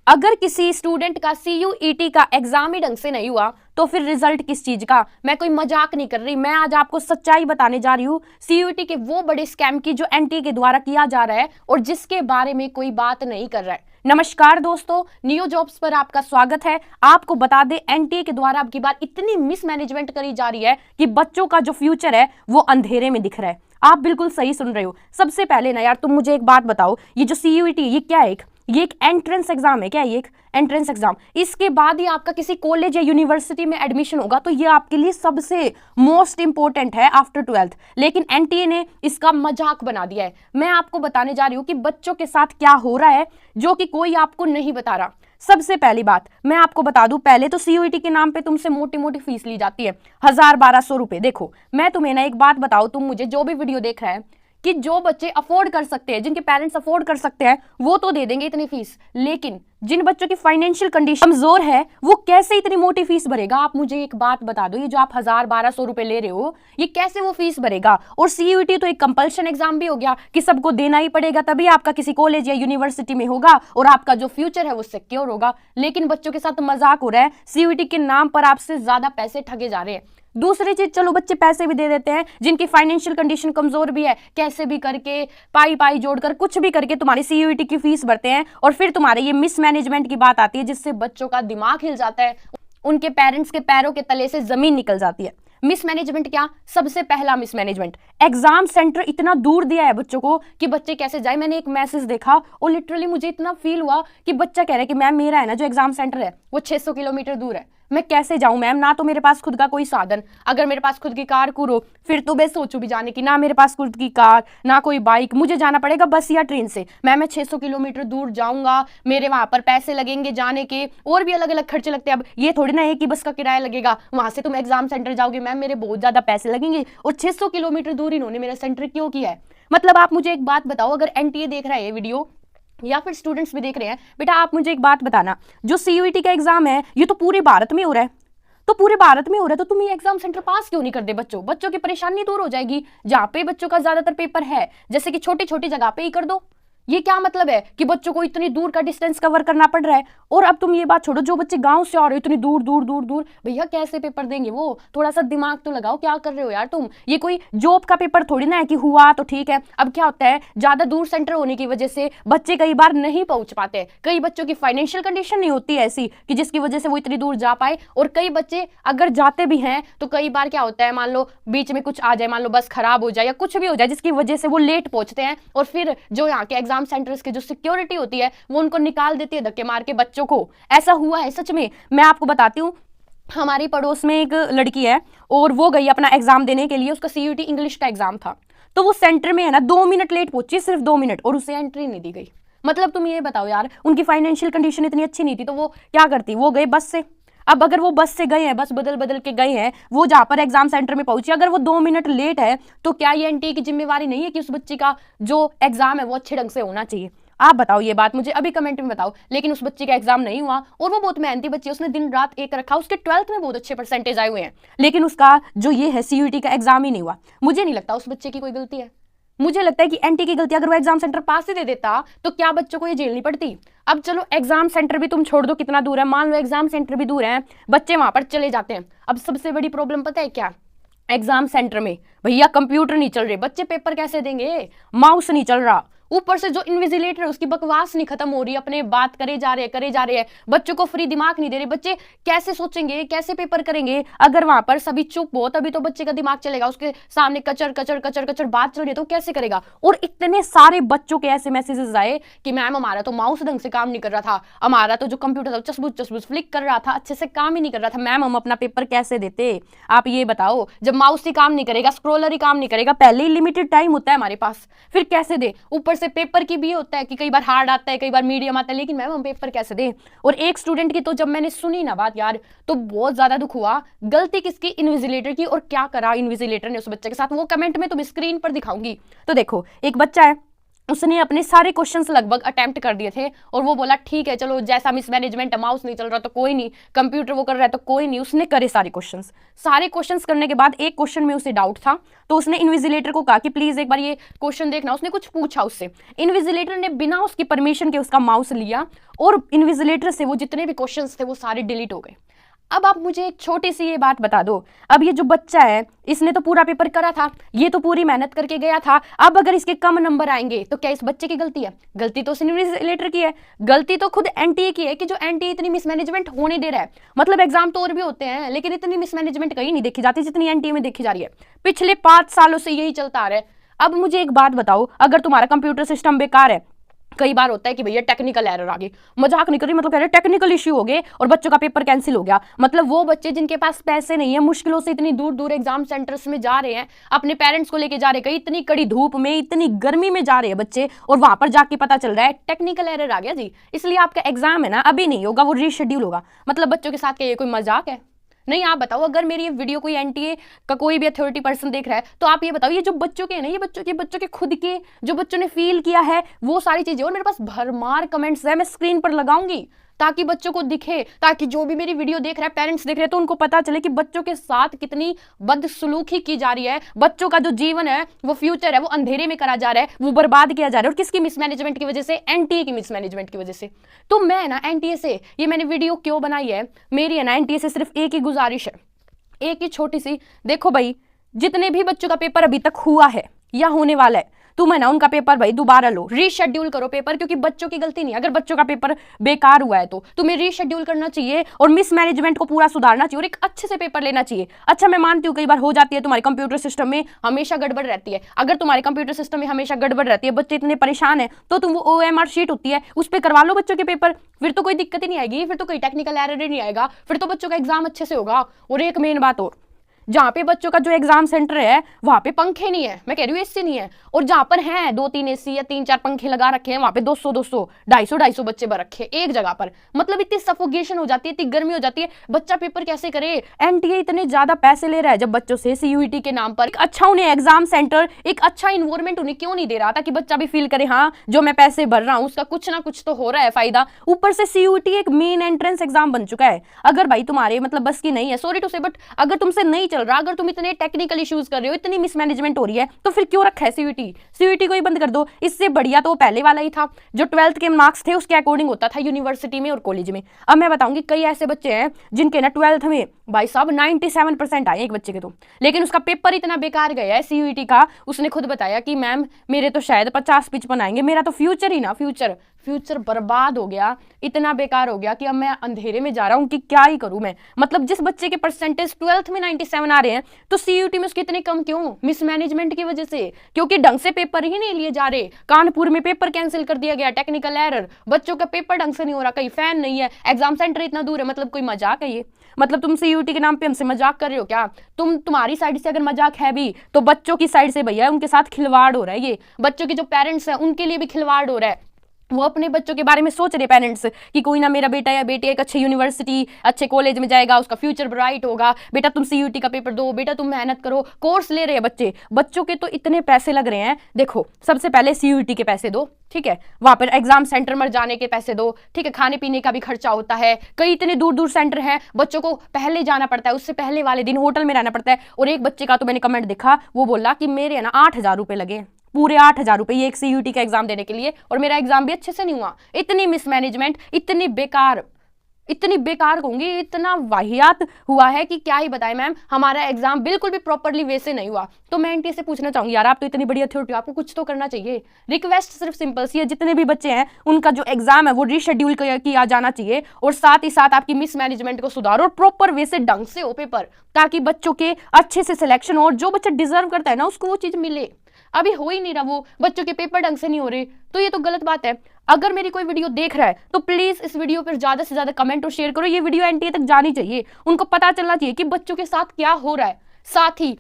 अगर किसी स्टूडेंट का CUET का एग्जाम ही ढंग से नहीं हुआ तो फिर रिजल्ट किस चीज का। मैं कोई मजाक नहीं कर रही, मैं आज आपको सच्चाई बताने जा रही हूँ CUET के वो बड़े स्कैम की जो NTA के द्वारा किया जा रहा है और जिसके बारे में कोई बात नहीं कर रहा है। नमस्कार दोस्तों, नियो जॉब्स पर आपका स्वागत है। आपको बता दें NTA के द्वारा अब की बार इतनी मिसमैनेजमेंट करी जा रही है कि बच्चों का जो फ्यूचर है वो अंधेरे में दिख रहा है। आप बिल्कुल सही सुन रहे हो। सबसे पहले ना यार तुम मुझे एक बात बताओ, ये जो CUET ये क्या है? ये एक एंट्रेंस एग्जाम है क्या? ये एक एंट्रेंस एग्जाम, इसके बाद ही आपका किसी कॉलेज या यूनिवर्सिटी में एडमिशन होगा, तो ये आपके लिए सबसे मोस्ट इंपॉर्टेंट है आफ्टर 12th। लेकिन NTA ने इसका मजाक बना दिया है। मैं आपको बताने जा रही हूँ कि बच्चों के साथ क्या हो रहा है जो कि कोई आपको नहीं बता रहा। सबसे पहली बात मैं आपको बता दूं, पहले तो CUET के नाम पे तुमसे मोटी मोटी फीस ली जाती है, 1000-1200 रुपए। देखो मैं तुम्हें ना एक बात बताओ, तुम मुझे जो भी वीडियो देख रहे हैं कि जो बच्चे अफोर्ड कर सकते हैं, जिनके पेरेंट्स अफोर्ड कर सकते हैं, वो तो दे देंगे इतनी फीस, लेकिन जिन बच्चों की फाइनेंशियल कंडीशन कमजोर है वो कैसे इतनी मोटी फीस भरेगा? आप मुझे एक बात बता दो, ये जो आप 1000-1200 रुपए ले रहे हो ये कैसे वो फीस भरेगा? और CUET तो एक कंपल्शन एग्जाम भी हो गया कि सबको देना ही पड़ेगा, तभी आपका किसी कॉलेज या यूनिवर्सिटी में होगा और आपका जो फ्यूचर है वो सिक्योर होगा। लेकिन बच्चों के साथ मजाक हो रहा है, CUET के नाम पर आपसे ज्यादा पैसे ठगे जा रहे हैं। दूसरी चीज, चलो बच्चे पैसे भी दे देते हैं, जिनकी फाइनेंशियल कंडीशन कमजोर भी है, कैसे भी करके पाई पाई जोड़कर कुछ भी करके तुम्हारी CUET की फीस भरते हैं और फिर तुम्हारे ये मिसमैनेजमेंट की बात आती है जिससे बच्चों का दिमाग हिल जाता है, उनके पेरेंट्स के पैरों के तले से जमीन निकल जाती है। मिसमैनेजमेंट क्या? सबसे पहला मिसमैनेजमेंट, एग्जाम सेंटर इतना दूर दिया है बच्चों को कि बच्चे कैसे जाए। मैंने एक मैसेज देखा और लिटरली मुझे इतना फील हुआ कि बच्चा कह रहा है कि मैम मेरा है ना जो एग्जाम सेंटर है वो 600 किलोमीटर दूर है, मैं कैसे जाऊं मैम? ना तो मेरे पास खुद का कोई साधन, अगर मेरे पास खुद की कार हो फिर तो मैं सोचूं भी जाने की, ना मेरे पास खुद की कार ना कोई बाइक, मुझे जाना पड़ेगा बस या ट्रेन से। मैं 600 किलोमीटर दूर जाऊंगा, मेरे वहां पर पैसे लगेंगे जाने के, और भी अलग अलग खर्चे लगते हैं। अब ये थोड़ी ना है कि बस का किराया लगेगा, वहां से तुम एग्जाम सेंटर जाओगे, मैम मेरे बहुत ज्यादा पैसे लगेंगे। और 600 किलोमीटर दूर इन्होंने मेरा सेंटर क्यों किया है? मतलब आप मुझे एक बात बताओ, अगर NTA देख रहा है ये वीडियो या फिर स्टूडेंट्स भी देख रहे हैं, बेटा आप मुझे एक बात बताना, जो CUET का एग्जाम है ये तो पूरे भारत में हो रहा है, तो पूरे भारत में हो रहा है, तो तुम ये एग्जाम सेंटर पास क्यों नहीं कर दे? बच्चों की परेशानी दूर हो जाएगी। जहां पे बच्चों का ज्यादातर पेपर है, जैसे कि छोटी छोटी जगह पे ही कर दो। ये क्या मतलब है कि बच्चों को इतनी दूर का डिस्टेंस कवर करना पड़ रहा है? और अब तुम ये बात छोड़ो, जो बच्चे गांव से आ रहे हो इतनी दूर दूर दूर दूर, भैया कैसे पेपर देंगे वो? थोड़ा सा दिमाग तो लगाओ, क्या कर रहे हो यार तुम? ये कोई जॉब का पेपर थोड़ी ना है कि हुआ तो ठीक है। अब क्या होता है, ज्यादा दूर सेंटर होने की वजह से बच्चे कई बार नहीं पहुंच पाते। कई बच्चों की फाइनेंशियल कंडीशन नहीं होती ऐसी कि जिसकी वजह से वो इतनी दूर जा पाए, और कई बच्चे अगर जाते भी हैं तो कई बार क्या होता है, मान लो बीच में कुछ आ जाए, मान लो बस खराब हो जाए या कुछ भी हो जाए जिसकी वजह से वो लेट पहुंचते हैं, और फिर जो यहाँ के एग्जाम सेंटर्स के जो सिक्योरिटी होती है वो उनको निकाल देती है धक्के मार के बच्चों को। ऐसा हुआ है सच में। मैं आपको बताती हूँ, हमारी पड़ोस में एक लड़की है और वो गई अपना एग्जाम देने के लिए, उसका CUET इंग्लिश का एग्जाम था, तो वो सेंटर में है ना 2 मिनट लेट पहुंची, सिर्फ 2 मिनट, और उसे एंट्री नहीं दी गई। मतलब तुम ये बताओ यार, उनकी फाइनेंशियल कंडीशन इतनी अच्छी नहीं थी तो वो क्या करती? वो गए बस से। अब अगर वो बस से गए हैं, बस बदल बदल के गए हैं, वो जहां पर एग्जाम सेंटर में पहुंची, अगर वो 2 मिनट लेट है तो क्या ये NTA की जिम्मेवारी नहीं है कि उस बच्ची का जो एग्जाम है वो अच्छे ढंग से होना चाहिए? आप बताओ ये बात मुझे अभी कमेंट में बताओ। लेकिन उस बच्चे का एग्जाम नहीं हुआ और वो बहुत मेहनती बच्ची, उसने दिन रात एक रखा, उसके 12th में बहुत अच्छे परसेंटेज आए हुए हैं, लेकिन उसका जो ये है CUET का एग्जाम ही नहीं हुआ। मुझे नहीं लगता उस बच्चे की कोई गलती है, मुझे लगता है कि NTA की गलती। अगर वो एग्जाम सेंटर पास ही दे देता तो क्या बच्चों को ये झेलनी पड़ती? अब चलो एग्जाम सेंटर भी तुम छोड़ दो कितना दूर है, मान लो एग्जाम सेंटर भी दूर है, बच्चे वहां पर चले जाते हैं। अब सबसे बड़ी प्रॉब्लम पता है क्या? एग्जाम सेंटर में भैया कंप्यूटर नहीं चल रहे, बच्चे पेपर कैसे देंगे? माउस नहीं चल रहा, ऊपर से जो इन्विजिलेटर है उसकी बकवास नहीं खत्म हो रही, अपने बात करे जा रहे हैं, बच्चों को फ्री दिमाग नहीं दे रहे। बच्चे कैसे सोचेंगे, कैसे पेपर करेंगे? अगर वहां पर सभी चुप हो तभी तो बच्चे का दिमाग चलेगा, उसके सामने कचर कचर कचर कचर बात चल रही है तो कैसे करेगा? और इतने सारे बच्चों के ऐसे मैसेजेस आए कि मैम हमारा तो माउस ढंग से काम नहीं कर रहा था, हमारा तो जो कंप्यूटर था चसबुच चसबुच फ्लिक कर रहा था, अच्छे से काम ही नहीं कर रहा था, मैम हम अपना पेपर कैसे देते? आप ये बताओ, जब माउस ही काम नहीं करेगा, स्क्रोलर ही काम नहीं करेगा, पहले ही लिमिटेड टाइम होता है हमारे पास, फिर कैसे दे? ऊपर से पेपर की भी होता है कि कई बार हार्ड आता है, कई बार मीडियम आता है, लेकिन मैम हम पेपर कैसे दें? और एक स्टूडेंट की तो जब मैंने सुनी ना बात यार, तो बहुत ज्यादा दुख हुआ। गलती किसकी? इन्विजिलेटर की। और क्या करा इन्विजिलेटर ने उस बच्चे के साथ, वो कमेंट में तुम स्क्रीन पर दिखाऊंगी। तो देखो, एक बच्चा है, उसने अपने सारे क्वेश्चंस लगभग अटेम्प्ट कर दिए थे और वो बोला ठीक है चलो, जैसा मिसमैनेजमेंट, माउस नहीं चल रहा तो कोई नहीं, कंप्यूटर वो कर रहा है तो कोई नहीं। उसने करे सारे क्वेश्चंस करने के बाद एक क्वेश्चन में उसे डाउट था, तो उसने इन्विजिलेटर को कहा कि प्लीज एक बार ये क्वेश्चन देखना। उसने कुछ पूछा उससे, इन्विजिलेटर ने बिना उसकी परमिशन के उसका माउस लिया और इन्विजिलेटर से वो जितने भी क्वेश्चन थे वो सारे डिलीट हो गए। अब आप मुझे एक छोटी सी ये बात बता दो, अब ये जो बच्चा है इसने तो पूरा पेपर करा था, ये तो पूरी मेहनत करके गया था, अब अगर इसके कम नंबर आएंगे तो क्या इस बच्चे की गलती है? गलती तो इन्विजिलेटर की है, गलती तो खुद एनटीए की है कि जो एनटीए इतनी मिसमैनेजमेंट होने दे रहा है। मतलब एग्जाम तो और भी होते हैं लेकिन इतनी मिसमैनेजमेंट कहीं नहीं देखी जाती जितनी एनटीए में देखी जा रही है। पिछले 5 सालों से यही चलता आ रहा है। अब मुझे एक बात बताओ, अगर तुम्हारा कंप्यूटर सिस्टम बेकार है, कई बार होता है कि भैया टेक्निकल एरर आ गई, मजाक नहीं कर रही, मतलब कह रहे टेक्निकल इश्यू हो गए और बच्चों का पेपर कैंसिल हो गया। मतलब वो बच्चे जिनके पास पैसे नहीं है, मुश्किलों से इतनी दूर दूर एग्जाम सेंटर्स में जा रहे हैं, अपने पेरेंट्स को लेके जा रहे हैं, इतनी कड़ी धूप में इतनी गर्मी में जा रहे हैं बच्चे, और वहां पर जाके पता चल रहा है टेक्निकल एरर आ गया जी, इसलिए आपका एग्जाम है ना अभी नहीं होगा, वो रीशेड्यूल होगा। मतलब बच्चों के साथ क्या ये कोई मजाक है? नहीं, आप बताओ, अगर मेरी ये वीडियो कोई एनटीए का कोई भी अथॉरिटी पर्सन देख रहा है तो आप ये बताओ, ये जो बच्चों के ना, ये बच्चों के खुद के जो बच्चों ने फील किया है वो सारी चीजें, और मेरे पास भरमार कमेंट्स है, मैं स्क्रीन पर लगाऊंगी ताकि बच्चों को दिखे, ताकि जो भी मेरी वीडियो देख रहा है, पेरेंट्स देख रहे हैं, तो उनको पता चले कि बच्चों के साथ कितनी बदसलूकी की जा रही है। बच्चों का जो जीवन है, वो फ्यूचर है, वो अंधेरे में करा जा रहा है, वो बर्बाद किया जा रहा है। और किसकी मिसमैनेजमेंट की वजह से? एनटीए की मिसमैनेजमेंट की वजह से। तो मैं ना एनटीए से ये मैंने वीडियो क्यों बनाई है, मेरी है ना एनटीए से सिर्फ एक ही गुजारिश है, एक ही छोटी सी, देखो भाई, जितने भी बच्चों का पेपर अभी तक हुआ है या होने वाला है, तुम है ना उनका पेपर भाई दोबारा लो, रीशेड्यूल करो पेपर, क्योंकि बच्चों की गलती नहीं है। अगर बच्चों का पेपर बेकार हुआ है तो तुम्हें रीशेड्यूल करना चाहिए और मिसमैनेजमेंट को पूरा सुधारना चाहिए और एक अच्छे से पेपर लेना चाहिए। अच्छा, मैं मानती हूँ कई बार हो जाती है, तुम्हारे कंप्यूटर सिस्टम में हमेशा गड़बड़ रहती है। अगर तुम्हारे कंप्यूटर सिस्टम में हमेशा गड़बड़ रहती है, बच्चे इतने परेशान है, तो तुम वो OMR शीट होती है उस पर करवा लो बच्चों के पेपर, फिर तो कोई दिक्कत ही नहीं आएगी, फिर तो कोई टेक्निकल एरर ही नहीं आएगा, फिर तो बच्चों का एग्जाम अच्छे से होगा। और एक मेन बात और, जहां पे बच्चों का जो एग्जाम सेंटर है वहां पे पंखे नहीं है, मैं कह रही हूँ एसी नहीं है, और जहां पर है 2-3 एसी या 3-4 पंखे लगा रखे हैं, वहां पे 200 250 बच्चे भर रखे एक जगह पर। मतलब इतनी सफोकेशन हो जाती है, इतनी गर्मी हो जाती है, बच्चा पेपर कैसे करे? एनटीए इतने ज्यादा पैसे ले रहा है जब बच्चों से CUET के नाम पर, एक अच्छा उन्हें एग्जाम सेंटर, एक अच्छा इन्वायरमेंट उन्हें क्यों नहीं दे रहा, ताकि बच्चा भी फील करे हाँ जो मैं पैसे भर रहा हूँ उसका कुछ ना कुछ तो हो रहा है फायदा। ऊपर से CUET एक मेन एंट्रेंस एग्जाम बन चुका है। अगर भाई तुम्हारे मतलब बस की नहीं है, सॉरी टू से, बट अगर तुमसे नहीं चल रहा, अगर तुम इतने टेक्निकल इश्यूज कर रहे हो, इतनी मिसमैनेजमेंट हो रही है, तो फिर क्यों रखा है CUET को ही बंद कर दो। इससे बढ़िया तो पहले वाला ही था, जो 12th के मार्क्स थे उसके अकॉर्डिंग होता था यूनिवर्सिटी में और कॉलेज में। अब मैं बताऊंगी, कई ऐसे बच्चे हैं जिनके ना 12th में भाई साहब 97% आए एक बच्चे के, तो लेकिन उसका पेपर इतना बेकार गया है CUET का, उसने खुद बताया कि मैम मेरे तो शायद 50-55 आएंगे, मेरा तो फ्यूचर ही ना फ्यूचर बर्बाद हो गया, इतना बेकार हो गया कि अब मैं अंधेरे में जा रहा हूं कि क्या ही करूं मैं। मतलब जिस बच्चे के परसेंटेज 12th में 97 आ रहे हैं, तो CUET में उसके इतने कम क्यों? मिसमैनेजमेंट की वजह से, क्योंकि ढंग से पेपर ही नहीं लिए जा रहे। कानपुर में पेपर कैंसिल कर दिया गया, टेक्निकल एरर, बच्चों का पेपर ढंग से नहीं हो रहा, कहीं फैन नहीं है, एग्जाम सेंटर इतना दूर है। मतलब कोई मजाक है ये? मतलब तुम CUET के नाम पे हमसे मजाक कर रहे हो क्या? तुम्हारी साइड से अगर मजाक है भी तो बच्चों की साइड से भैया उनके साथ खिलवाड़ हो रहा है, ये बच्चों के जो पेरेंट्स हैं उनके लिए भी खिलवाड़ हो रहा है। वो अपने बच्चों के बारे में सोच रहे पेरेंट्स कि कोई ना मेरा बेटा या बेटी एक अच्छे यूनिवर्सिटी अच्छे कॉलेज में जाएगा, उसका फ्यूचर ब्राइट होगा, बेटा तुम CUET का पेपर दो, बेटा तुम मेहनत करो, कोर्स ले रहे हैं बच्चे, बच्चों के तो इतने पैसे लग रहे हैं। देखो, सबसे पहले CUET के पैसे दो, ठीक है, वहां पर एग्जाम सेंटर में जाने के पैसे दो, ठीक है, खाने पीने का भी खर्चा होता है, कई इतने दूर दूर सेंटर है, बच्चों को पहले जाना पड़ता है, उससे पहले वाले दिन होटल में रहना पड़ता है। और एक बच्चे का तो मैंने कमेंट देखा, वो बोला कि मेरे ना 8,000 रुपए लगे, पूरे 8,000 रुपए ये एक CUET का एग्जाम देने के लिए, और मेरा एग्जाम भी अच्छे से नहीं हुआ। इतनी मिसमैनेजमेंट, इतनी बेकार कहूंगी, इतना वाहियात हुआ है कि क्या ही बताएं मैम, हमारा एग्जाम बिल्कुल भी प्रॉपरली वैसे नहीं हुआ। तो मैं एनटीए से पूछना चाहूंगी, यार आप तो इतनी बड़ी अथॉरिटी, आपको कुछ तो करना चाहिए। रिक्वेस्ट सिर्फ सिंपल सी है, जितने भी बच्चे हैं उनका जो एग्जाम है वो रीशेड्यूल किया जाना चाहिए, और साथ ही साथ आपकी मिसमैनेजमेंट को सुधारो और प्रॉपर वे से ढंग से हो पेपर, ताकि बच्चों के अच्छे से सिलेक्शन हो और जो बच्चा डिजर्व करता है ना उसको वो चीज मिले। अभी हो ही नहीं रहा, वो बच्चों के पेपर ढंग से नहीं हो रहे, तो ये तो गलत बात है। अगर मेरी कोई वीडियो देख रहा है तो प्लीज इस वीडियो पर ज्यादा से ज्यादा कमेंट और शेयर करो, ये वीडियो एनटीए तक जानी चाहिए, उनको पता चलना चाहिए कि बच्चों के साथ क्या हो रहा है। साथ ही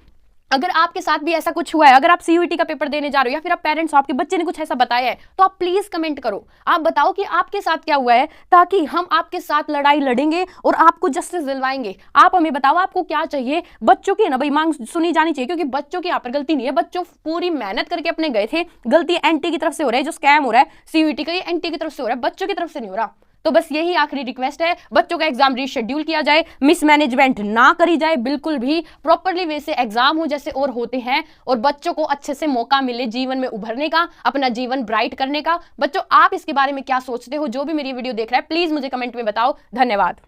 अगर आपके साथ भी ऐसा कुछ हुआ है, अगर आप सीयूईटी का पेपर देने जा रहे हो या फिर आप पेरेंट्स हो, आपके बच्चे ने कुछ ऐसा बताया है, तो आप प्लीज कमेंट करो, आप बताओ कि आपके साथ क्या हुआ है, ताकि हम आपके साथ लड़ाई लड़ेंगे और आपको जस्टिस दिलवाएंगे। आप हमें बताओ आपको क्या चाहिए। बच्चों की ना भाई मांग सुनी जानी चाहिए, क्योंकि बच्चों की यहाँ पर गलती नहीं है, बच्चों पूरी मेहनत करके अपने गए थे, गलती एनटी की तरफ से हो रहा है, जो स्कैम हो रहा है सीयूईटी का ये एनटी की तरफ से हो रहा है, बच्चों की तरफ से नहीं हो रहा। तो बस यही आखिरी रिक्वेस्ट है, बच्चों का एग्जाम रीशेड्यूल किया जाए, मिसमैनेजमेंट ना करी जाए, बिल्कुल भी प्रॉपरली वे से एग्जाम हो जैसे और होते हैं, और बच्चों को अच्छे से मौका मिले जीवन में उभरने का, अपना जीवन ब्राइट करने का। बच्चों आप इसके बारे में क्या सोचते हो? जो भी मेरी वीडियो देख रहा है प्लीज मुझे कमेंट में बताओ। धन्यवाद।